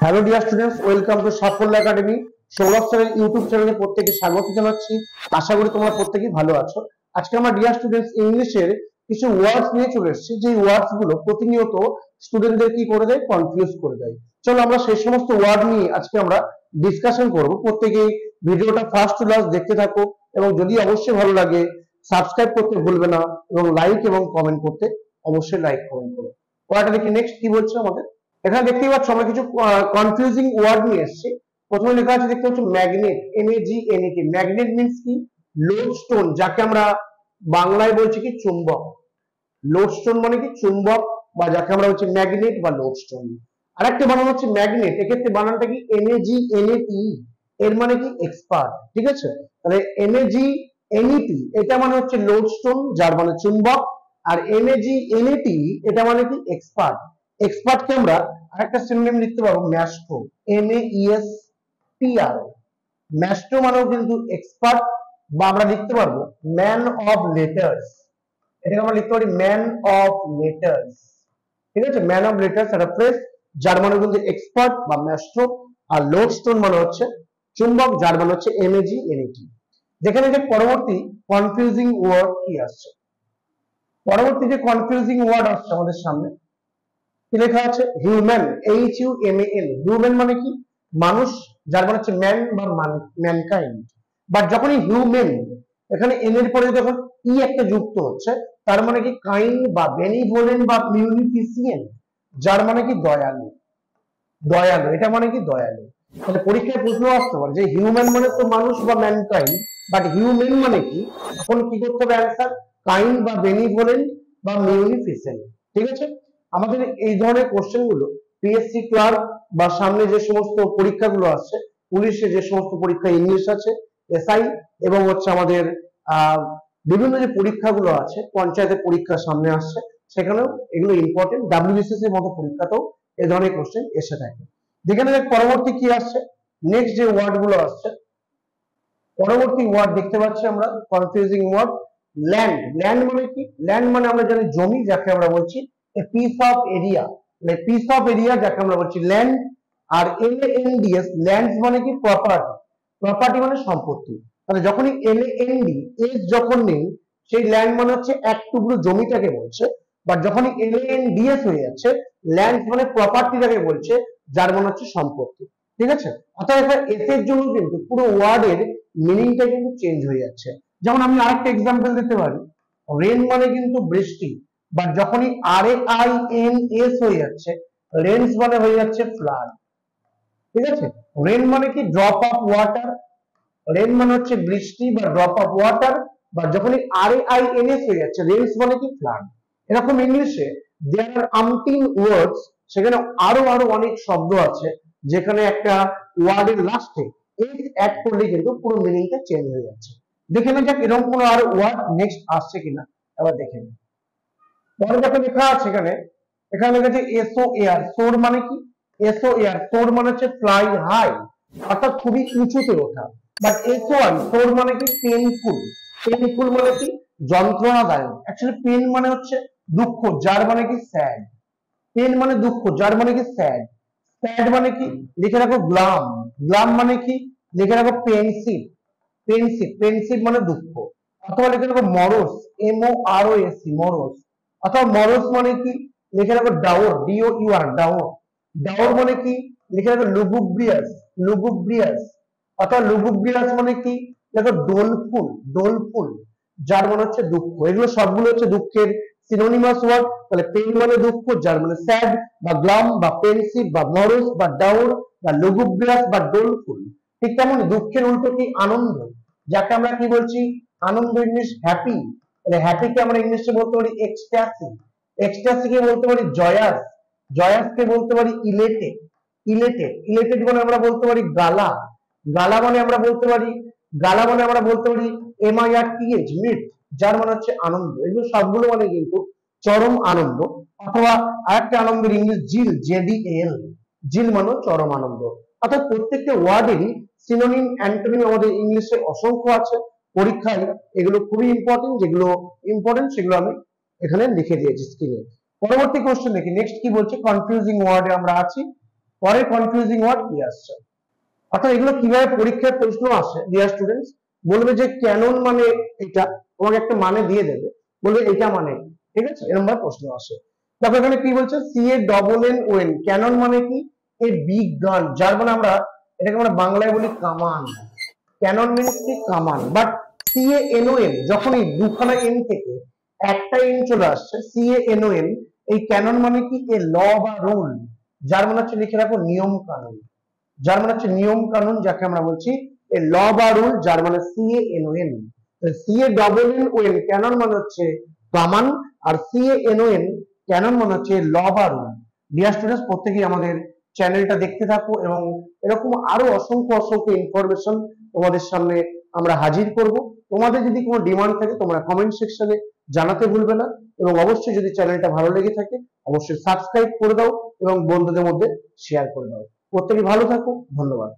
Hello dear students, welcome to সাফল্য academy. Sourav স্যারের YouTube চ্যানেলে প্রত্যেকে স্বাগত জানাচ্ছি। আশা করি তোমরা প্রত্যেকেই ভালো আছো। আজকে আমরা ডিয়ার স্টুডেন্টস ইংলিশের কিছু ওয়ার্ডস নিয়ে চলে এসেছি, যে ওয়ার্ডস গুলো প্রতিনিয়ত স্টুডেন্টদের কি করে দেয়, কনফিউজ করে দেয়। চলো আমরা সেই সমস্ত ওয়ার্ড নিয়ে আজকে আমরা ডিসকাশন করব। প্রত্যেকেই ভিডিওটা ফার্স্ট টু লাস্ট দেখতে থাকো, এবং যদি অবশ্যই ভালো লাগে সাবস্ক্রাইব করতে ভুলবে না, এবং লাইক এবং কমেন্ট করতে অবশ্যই লাইক কমেন্ট করো। ওয়ার্ডটা দেখি নেক্সট কি বলছে আমাদের। এখানে দেখতেই পাচ্ছ আমরা কিছু কনফিউজিং ওয়ার্ড নিয়ে এসেছি। প্রথমে লেখা আছে, দেখতে পাচ্ছ ম্যাগনেট, MAGNET। ম্যাগনেট মিন্স কি? লোডস্টোন, যাকে আমরা বাংলায় বলছি কি চুম্বক। লোডস্টোন মানে কি চুম্বক, বা যাকে আমরা বলছি ম্যাগনেট বা লোডস্টোন। আরেকটা বানান হচ্ছে ম্যাগনেট, এক্ষেত্রে বানানটা কি MAGNET, এর মানে কি এক্সপার্ট। ঠিক আছে, তাহলে MAGNET এটা মানে হচ্ছে লোডস্টোন, যার মানে চুম্বক। আর MAGNET এটা মানে কি এক্সপার্ট। এক্সপার্ট কে আমরা আরেকটা সিনোনিম লিখতে পারবো ম্যাস্ট্রো, MAESTR। ম্যাস্ট্রো মানেও কিন্তু এক্সপার্ট, বা আমরা লিখতে পারবো ম্যান অফ লেটার্স। এটাকে আমরা লিখতে পারি ম্যান অফ লেটার্স। ঠিক আছে, ম্যান অফ লেটার্স একটা ফ্রেজ, যার মানে কিন্তু এক্সপার্ট বা ম্যাস্ট্রো। আর লোডস্টোন মানে হচ্ছে চুম্বক, যার মানে হচ্ছে MAGNET। যেখানে যে পরবর্তী কনফিউজিং ওয়ার্ড কি আসছে, পরবর্তী যে কনফিউজিং ওয়ার্ড আসছে আমাদের সামনে, কি লেখা আছে? Human, HUMAN। হিউম্যান মানে কি? মানুষ, যার মানে হচ্ছে ম্যান বা ম্যানকাইন্ড। বাট যখনই হিউম্যান এখানে এন এর পরে যখন ই একটা যুক্ত হচ্ছে, তার মানে কি কাইন্ড বা বেনিভোলেন্ট বা মিউনিফিসিয়েন্ট, যার মানে কি দয়ালু। দয়ালু এটা মানে কি দয়ালু। তাহলে পরীক্ষায় প্রশ্ন আসতে পারে যে হিউম্যান মানে তো মানুষ বা ম্যানকাইন্ড, বাট হিউম্যান মানে কি? এখন কি করতে হবে অ্যান্সার? কাইন্ড বা বেনিভোলেন্ট বা মিউনিফিসেন্ট। ঠিক আছে, আমাদের এই ধরনের কোশ্চেন গুলো PSC ক্লার্ক বা সামনে যে সমস্ত পরীক্ষাগুলো আসছে, পুলিশে যে সমস্ত পরীক্ষা, ইংলিশ আছে, SI, এবং হচ্ছে আমাদের বিভিন্ন যে পরীক্ষাগুলো আছে, পঞ্চায়েতের পরীক্ষা সামনে আসছে, সেখানেও এগুলো ইম্পর্টেন্ট। WBCS এর মতো পরীক্ষাতেও এই ধরনের কোশ্চেন এসে থাকে। যেখানে পরবর্তী কি আসছে, নেক্সট যে ওয়ার্ড গুলো আসছে, পরবর্তী ওয়ার্ড দেখতে পাচ্ছি আমরা কনফিউজিং ওয়ার্ড ল্যান্ড। ল্যান্ড মানে কি? ল্যান্ড মানে আমরা জানি জমি, যাকে আমরা বলছি a piece of area. Piece of area যাকে আমরা বলছি ল্যান্ড। আর LANDS, ল্যান্ডস মানে কি? প্রপার্টি। প্রপার্টি মানে সম্পত্তি। তাহলে যখনই LANDS যখন নেই, সেই ল্যান্ড মানে হচ্ছে এক টুকরো জমিটাকে বলছে। বাট যখনই LANDS হয়ে যাচ্ছে, ল্যান্ড মানে প্রপার্টিটাকে বলছে, যার মানে হচ্ছে সম্পত্তি। ঠিক আছে, অর্থাৎ এখানে এস এর জন্য কিন্তু পুরো ওয়ার্ডের মিনিংটা কিন্তু চেঞ্জ হয়ে যাচ্ছে। যেমন আমি আরেকটা এক্সাম্পল দিতে পারি, রেন মানে কিন্তু বৃষ্টি, বাট যখনই RAINS হয়ে যাচ্ছে, রেন্স মানে হয়ে যাচ্ছে ফ্লাড। ঠিক আছে, রেন মানে কি? Drop of water. রেন মানে হচ্ছে বৃষ্টি বা ড্রপ অফ ওয়াটার, বা যখনই RAINS হয়ে যাচ্ছে, রেন্স মানে কি? ফ্লাড। এরকম ইংলিশে দেয়ার আর আনটিন ওয়ার্ডস, সেখানে আরো আরো অনেক শব্দ আছে, যেখানে একটা ওয়ার্ডের লাস্টে এস অ্যাড করলে কিন্তু পুরো মিনিংটা চেঞ্জ হয়ে যাচ্ছে। দেখে নেওয়া যাক এরকম কোনো আর ওয়ার্ড নেক্সট আসছে কিনা, এবার দেখে নিই। পরে দেখো লেখা আছে এখানে, এখানে লেখা আছে SOAR। সোর মানে কি? SOAR, সোর মানে হচ্ছে ফ্লাই হাই, অর্থাৎ খুবই উঁচুতে ওঠা। বাট SOI, সোর মানে কি? পেইনফুল। পেইনফুল মানে কি? যন্ত্রণাদায়ক। অ্যাকচুয়ালি পেন মানে হচ্ছে দুঃখ, যার মানে কি? স্যাড। পেন মানে দুঃখ, যার মানে কি? স্যাড। স্যাড মানে কি? লিখে রাখো গ্লাম। গ্লাম মানে কি? লিখে রাখো পেনসিভ। পেনসিভ, পেনসিভ মানে দুঃখ। অথবা লিখে রাখো মরস, MOROS, মরস। অথবা মরস মানে কি? লিখে রাখো ডাওর, DOUR, ডাওর। ডাওর মানে কি? লিখে রাখো লুগুব্রিয়াস, লুগুব্রিয়াস। অথবা লুগুব্রিয়াস মানে কি? দেখো ডোলফুল, ডোলফুল, যার মানে হচ্ছে দুঃখ। এগুলো সবগুলো হচ্ছে দুঃখের সিনোনিমাস ওয়ার্ড। তাহলে পেন মানে দুঃখ, যার মানে স্যাড বা গ্লাম বা পেনসিভ বা মরস বা ডাউর বা লুগুব্রিয়াস বা ডোলফুল। ঠিক তেমন দুঃখের উল্টো কি? আনন্দ, যাকে আমরা কি বলছি? আনন্দ, ইংলিশ হ্যাপি। তাহলে হ্যাপিকে আমরা ইংলিশে বলতে পারি এক্সট্যাসি। এক্সট্যাসিকে বলতে পারি জয়াস। জয়াসকে বলতে পারি ইলেটেড। ইলেটেড, ইলেটেড মানে আমরা বলতে পারি গালা। গালা মানে আমরা বলতে পারি, গালা মানে আমরা বলতে পারি MIRTH, মিট, যার মানে হচ্ছে আনন্দ। এগুলো সবগুলো মানে কিন্তু চরম আনন্দ। অথবা আরেকটা আনন্দের ইংলিশ জিল, JDAL, জিল মানে চরম আনন্দ। অর্থাৎ প্রত্যেকটা ওয়ার্ডেরই সিনোনিম, অ্যান্টোনিম আমাদের ইংলিশে অসংখ্য আছে। পরীক্ষায় এগুলো খুবই ইম্পর্টেন্ট, যেগুলো ইম্পর্টেন্ট সেগুলো আমি এখানে লিখে দিয়েছি স্ক্রিনে। পরবর্তী কোশ্চেন দেখি নেক্সট কি বলছে। কনফিউজিং ওয়ার্ডে আমরা আছি, পরে কনফিউজিং ওয়ার্ড কি আসছে। অর্থাৎ এগুলো কিভাবে পরীক্ষার প্রশ্ন আসে ডিয়ার স্টুডেন্টস, বলবে যে ক্যানন মানে এটা, তোমাকে একটা মানে দিয়ে দেবে, বলবে এটা মানে, ঠিক আছে, এরকম ভাবে প্রশ্ন আসে। দেখো এখানে কি বলছে, CANNON, ক্যানন মানে কি, এ বিগ গান, যার মানে আমরা এটাকে আমরা বাংলায় বলি কামান। ক্যানন মিনস কি কামান, বাট CANON যখনই দুখানা এন থেকে একটা এন চলে আসছে, CANON, এই ক্যানন মানে কি, এ ল বা রুল, যার মানে হচ্ছে লিখে রাখো নিয়ম কানুন, যার মানে হচ্ছে নিয়ম কানুন, যাকে আমরা বলছি এ ল বা রুল, যার মানে CANON। CANNON ক্যানন মানে হচ্ছে কামান, আর CANON ক্যানন মানে হচ্ছে ল বা রুল। ডিয়ার স্টুডেন্টস, প্রত্যেকেই আমাদের চ্যানেলটা দেখতে থাকো এবং এরকম আরো অসংখ্য অসংখ্য ইনফরমেশন তোমাদের সামনে আমরা হাজির করব। তোমাদের যদি কোনো ডিমান্ড থাকে তোমরা কমেন্ট সেকশনে জানাতে ভুলবে না, এবং অবশ্যই যদি চ্যানেলটা ভালো লেগে থাকে অবশ্যই সাবস্ক্রাইব করে দাও এবং বন্ধুদের মধ্যে শেয়ার করে দাও। প্রত্যেকে ভালো থাকো, ধন্যবাদ।